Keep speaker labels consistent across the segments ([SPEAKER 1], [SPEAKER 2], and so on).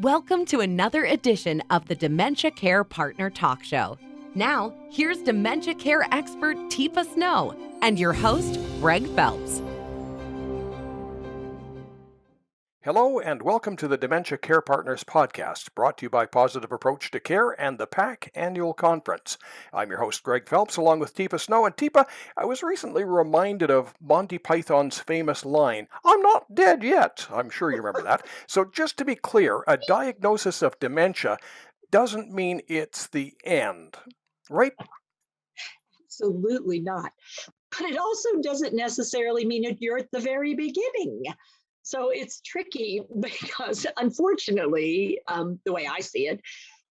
[SPEAKER 1] Welcome to another edition of the Dementia Care Partner Talk Show. Now, here's dementia care expert Teepa and your host, Greg Phelps.
[SPEAKER 2] Hello and welcome to the Dementia Care Partners podcast, brought to you by Positive Approach to Care and the PAC Annual Conference. I'm your host, Greg Phelps, along with Teepa Snow. And Teepa, I was recently reminded of Monty Python's famous line, "I'm not dead yet." I'm sure you remember that. So just to be clear, a diagnosis of dementia doesn't mean it's the end, right?
[SPEAKER 3] Absolutely not. But it also doesn't necessarily mean that you're at the very beginning. So it's tricky because, unfortunately, the way I see it,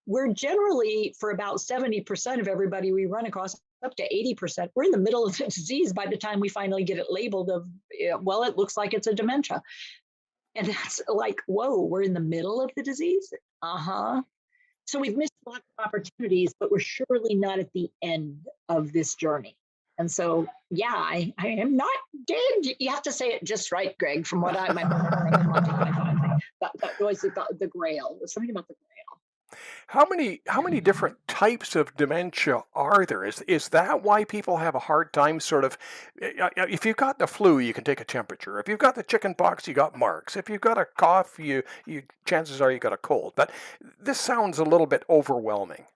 [SPEAKER 3] we're generally, for about 70% of everybody we run across, up to 80%, we're in the middle of the disease by the time we finally get it labeled of, well, it looks like it's a dementia. And that's like, whoa, we're in the middle of the disease? So we've missed lots of opportunities, but we're surely not at the end of this journey. And so, yeah, I am not dead. You have to say it just right, Greg, from what my memory of the Monty Python thing. That was the Grail. There's something about the Grail.
[SPEAKER 2] How many different types of dementia are there? Is that why people have a hard time sort of, if you've got the flu, you can take a temperature. If you've got the chicken pox, you got marks. If you've got a cough, you chances are you got a cold. But this sounds a little bit overwhelming.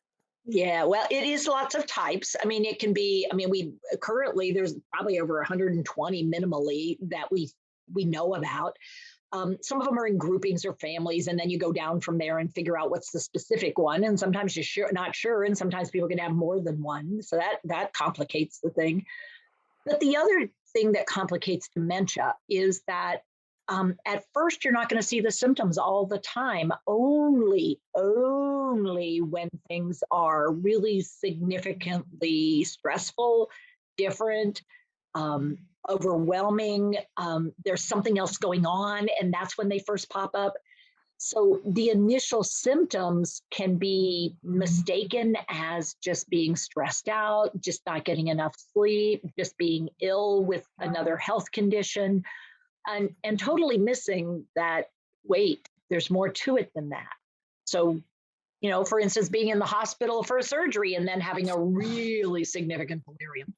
[SPEAKER 3] Yeah, well, it is lots of types. I mean, it can be, we currently, there's probably over 120 minimally that we know about. Some of them are in groupings or families, and then you go down from there and figure out what's the specific one. And sometimes you're not sure, and sometimes people can have more than one. So that complicates the thing. But the other thing that complicates dementia is that at first, you're not going to see the symptoms all the time, only when things are really significantly stressful, different, overwhelming. There's something else going on, and that's when they first pop up. So the initial symptoms can be mistaken as just being stressed out, just not getting enough sleep, just being ill with another health condition. And totally missing that, wait, there's more to it than that. So, for instance, being in the hospital for a surgery and then having a really significant delirium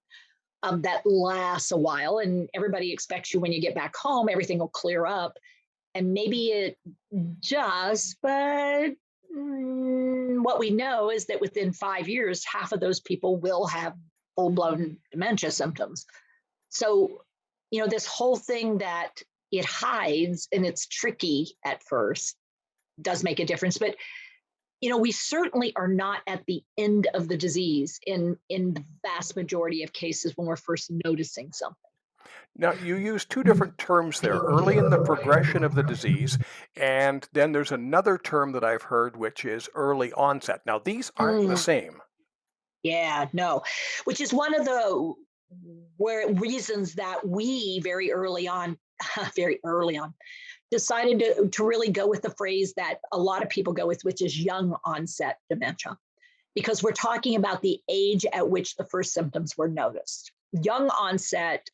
[SPEAKER 3] that lasts a while, and everybody expects you when you get back home, everything will clear up. And maybe it does, but what we know is that within 5 years, half of those people will have full-blown dementia symptoms. So, this whole thing that it hides and it's tricky at first does make a difference. But, we certainly are not at the end of the disease in the vast majority of cases when we're first noticing something.
[SPEAKER 2] Now, you use two different terms there, early in the progression of the disease, and then there's another term that I've heard, which is early onset. Now, these aren't the same.
[SPEAKER 3] Yeah, no, which is one of the reasons that we very early on, decided to really go with the phrase that a lot of people go with, which is young onset dementia, because we're talking about the age at which the first symptoms were noticed. Young onset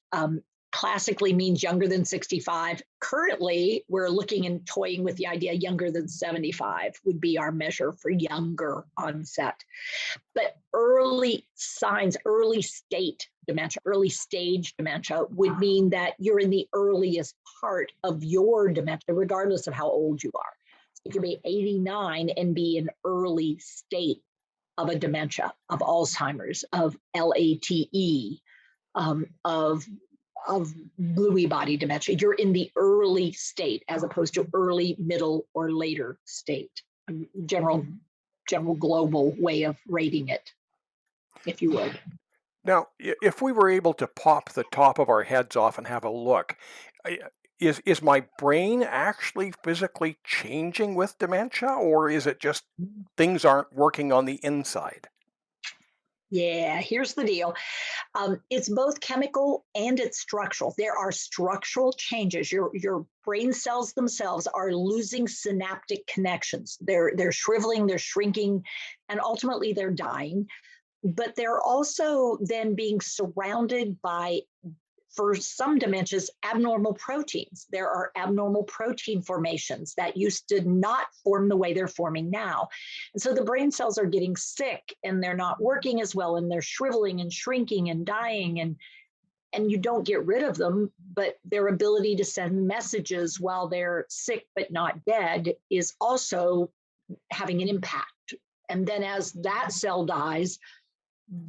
[SPEAKER 3] classically means younger than 65. Currently, we're looking and toying with the idea younger than 75 would be our measure for younger onset. But early signs, early stage dementia would mean that you're in the earliest part of your dementia, regardless of how old you are. So you can be 89 and be in early state of a dementia, of Alzheimer's, of LATE, of Lewy body dementia. You're in the early state as opposed to early, middle, or later state. General global way of rating it, if you would.
[SPEAKER 2] Now, if we were able to pop the top of our heads off and have a look, is my brain actually physically changing with dementia, or is it just things aren't working on the inside?
[SPEAKER 3] Yeah, here's the deal. It's both chemical and it's structural. There are structural changes. Your brain cells themselves are losing synaptic connections. They're shriveling, they're shrinking, and ultimately they're dying. But they're also then being surrounded by for some dementias, abnormal proteins. There are abnormal protein formations that used to not form the way they're forming now. And so the brain cells are getting sick and they're not working as well, and they're shriveling and shrinking and dying, and you don't get rid of them, but their ability to send messages while they're sick but not dead is also having an impact. And then as that cell dies,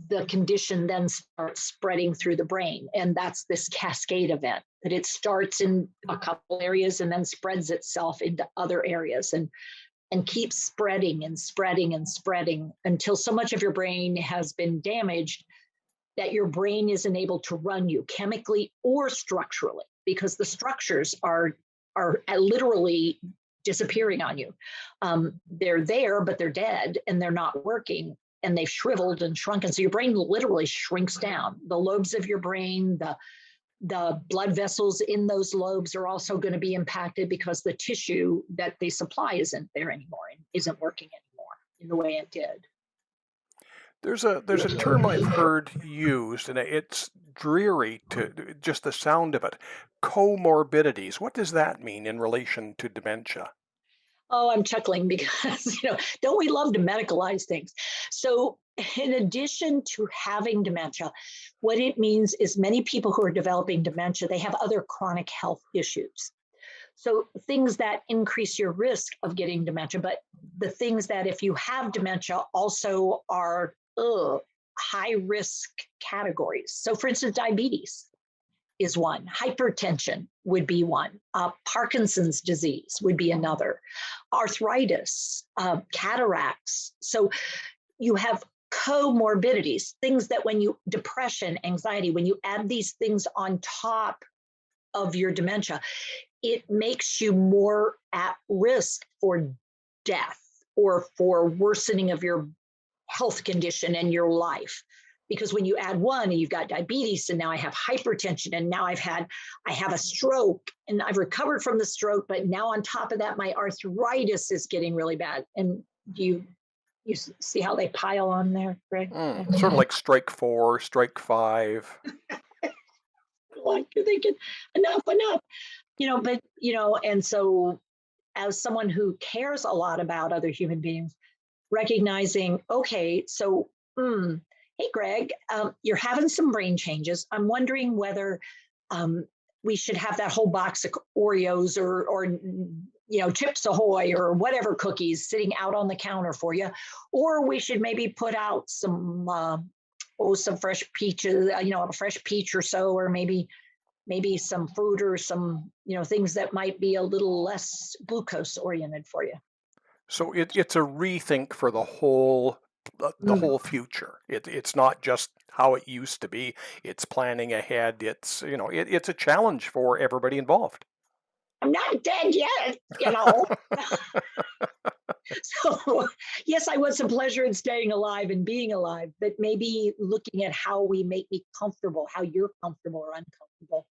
[SPEAKER 3] the condition then starts spreading through the brain. And that's this cascade event, that it starts in a couple areas and then spreads itself into other areas and keeps spreading and spreading and spreading until so much of your brain has been damaged that your brain isn't able to run you chemically or structurally, because the structures are literally disappearing on you. They're there, but they're dead and they're not working, and they've shriveled and shrunken. So your brain literally shrinks down. The lobes of your brain, the blood vessels in those lobes are also going to be impacted because the tissue that they supply isn't there anymore and isn't working anymore in the way it did.
[SPEAKER 2] There's a term I've heard used, and it's dreary to just the sound of it. Comorbidities. What does that mean in relation to dementia?
[SPEAKER 3] Oh, I'm chuckling because, don't we love to medicalize things? So in addition to having dementia, what it means is many people who are developing dementia, they have other chronic health issues. So things that increase your risk of getting dementia, but the things that if you have dementia also are high risk categories. So for instance, diabetes is one. Hypertension would be one. Parkinson's disease would be another. Arthritis, cataracts. So you have comorbidities, things that depression, anxiety, when you add these things on top of your dementia, it makes you more at risk for death or for worsening of your health condition and your life. Because when you add one and you've got diabetes, and now I have hypertension, and now I have a stroke, and I've recovered from the stroke, but now on top of that, my arthritis is getting really bad. And you see how they pile on there, Greg?
[SPEAKER 2] Sort of like strike 4, strike 5.
[SPEAKER 3] Like you're thinking, enough. And so as someone who cares a lot about other human beings, recognizing, okay, so, hey, Greg, you're having some brain changes. I'm wondering whether we should have that whole box of Oreos or Chips Ahoy or whatever cookies sitting out on the counter for you, or we should maybe put out some fresh peaches, a fresh peach or so, or maybe some fruit or some things that might be a little less glucose oriented for you.
[SPEAKER 2] So it's a rethink for the whole future. It's not just how it used to be. It's planning ahead. It's it's a challenge for everybody involved.
[SPEAKER 3] I'm not dead yet, So yes, I want some pleasure in staying alive and being alive, but maybe looking at how we make me comfortable, how you're comfortable or uncomfortable.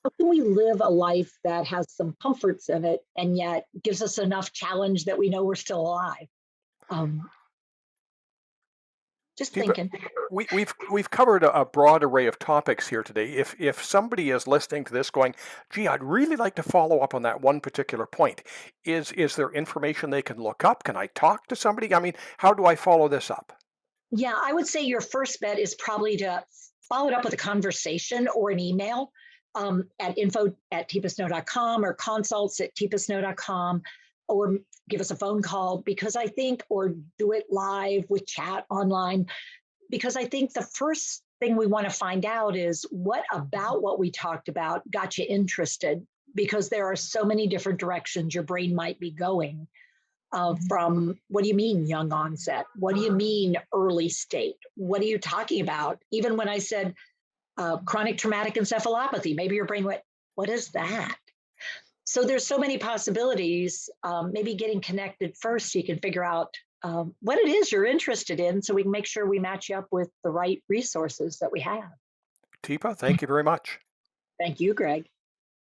[SPEAKER 3] How can we live a life that has some comforts in it and yet gives us enough challenge that we know we're still alive? Just
[SPEAKER 2] Teepa,
[SPEAKER 3] thinking.
[SPEAKER 2] we've covered a broad array of topics here today. If somebody is listening to this going, gee, I'd really like to follow up on that one particular point, is there information they can look up? Can I talk to somebody? I mean, how do I follow this up?
[SPEAKER 3] Yeah, I would say your first bet is probably to follow it up with a conversation or an email at info@teepasnow.com or consults@teepasnow.com, or give us a phone call, because I think, or do it live with chat online, because I think the first thing we want to find out is what about what we talked about got you interested, because there are so many different directions your brain might be going. From what do you mean young onset? What do you mean early state? What are you talking about? Even when I said chronic traumatic encephalopathy, maybe your brain went, what is that? So there's so many possibilities. Maybe getting connected first so you can figure out what it is you're interested in, so we can make sure we match you up with the right resources that we have.
[SPEAKER 2] Teepa, thank you very much.
[SPEAKER 3] Thank you, Greg.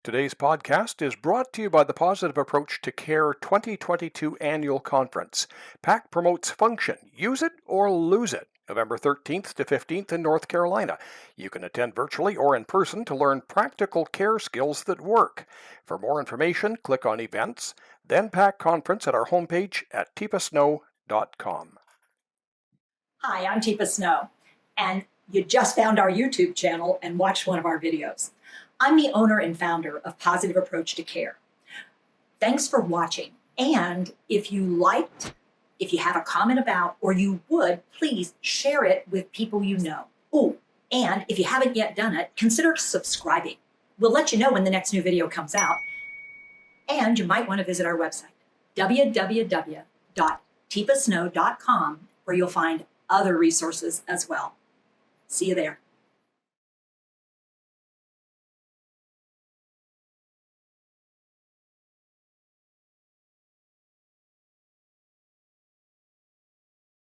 [SPEAKER 2] Today's podcast is brought to you by the Positive Approach to Care 2022 Annual Conference. PAC promotes function. Use it or lose it. November 13th to 15th in North Carolina. You can attend virtually or in person to learn practical care skills that work. For more information, click on Events, then PAC Conference at our homepage at teepasnow.com.
[SPEAKER 4] Hi, I'm Teepa Snow, and you just found our YouTube channel and watched one of our videos. I'm the owner and founder of Positive Approach to Care. Thanks for watching, and if you liked, if you have a comment about, or you would, please share it with people you know. Oh, and if you haven't yet done it, consider subscribing. We'll let you know when the next new video comes out. And you might want to visit our website, www.teepasnow.com, where you'll find other resources as well. See you there.